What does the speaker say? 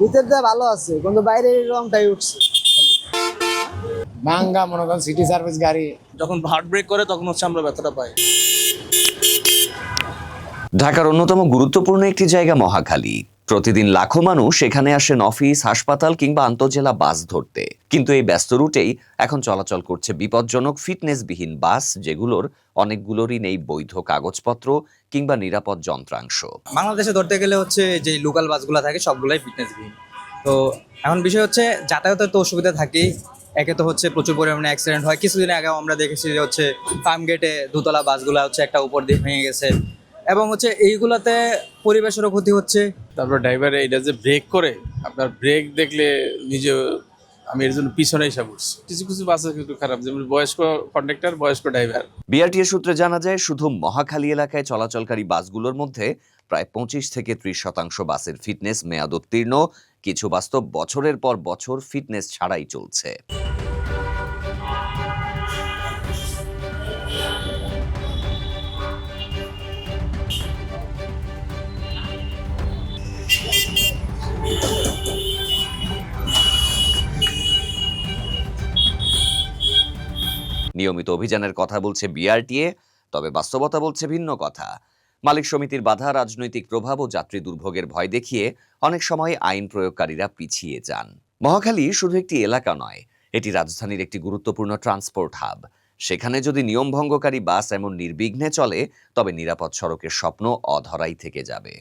ভিতর দিয়ে ভালো আছে, কিন্তু বাইরের রংটাই উঠছে। ভাঙ্গা মনে করেন সিটি সার্ভিস গাড়ি। যখন হার্ট ব্রেক করে তখন হচ্ছে আমরা ব্যথাটা পাই। ঢাকার অন্যতম গুরুত্বপূর্ণ একটি জায়গা মহাখালী। প্রতিদিন লাখো মানুষ এখানে আসেন অফিস, হাসপাতাল কিংবা আন্তজেলা বাস ধরতে। কিন্তু এই ব্যস্ত রুটেই এখন চলাচল করছে বিপজ্জনক ফিটনেসবিহীন বাস, যেগুলোর অনেকগুলোরই নেই বৈধ কাগজপত্র কিংবা নিরাপদ যন্ত্রাংশ। বাংলাদেশে ধরতে গেলে হচ্ছে যে লোকাল বাসগুলো থাকে সবগুলাই ফিটনেসবিহীন। তো এখন বিষয় হচ্ছে যাতায়াতের তো অসুবিধা থাকেই। একে তো হচ্ছে প্রচুর পরিমাণে অ্যাক্সিডেন্ট হয়। কিছুদিন আগে আমরা দেখেছি যে হচ্ছে ফার্ম গেটে দোতলা বাসগুলো হচ্ছে একটা উপর দিয়ে ভেঙে গেছে, এবং হচ্ছে এইগুলাতে পরিবেশেরও ক্ষতি হচ্ছে। তারপর ড্রাইভার এটা যে ব্রেক করে, আপনার ব্রেক দেখলে নিজে আমি এর জন্য পিছনে এসে পড়ছি। কিছু কিছু বাস একটু খারাপ, যেমন বয়স্ক কন্ডাক্টর, বয়স্ক ড্রাইভার। বিআরটিএ সূত্রে জানা যায়, শুধু মহাখালী এলাকায় চলাচলকারী বাসগুলোর মধ্যে প্রায় 25 থেকে 30% বাসের ফিটনেস মেয়াদ উত্তীর্ণ। কিছু বাস্তব বছরের পর বছর ফিটনেস ছাড়াই চলছে। নিয়মিত অভিযানের কথা বলছে বিআরটিএ, তবে বাস্তবতা বলছে ভিন্ন কথা। মালিক সমিতির বাধা, রাজনৈতিক প্রভাব ও যাত্রী দুর্ভোগের ভয় দেখিয়ে অনেক সময় আইন প্রয়োগকারীরা পিছিয়ে যান। মহাখালী শুধু একটি এলাকা নয়, এটি রাজধানীর একটি গুরুত্বপূর্ণ ট্রান্সপোর্ট হাব। সেখানে যদি নিয়মভঙ্গকারী বাস এমন নির্বিঘ্নে চলে, তবে নিরাপদ সড়কের স্বপ্ন অধরাই থেকে যাবে।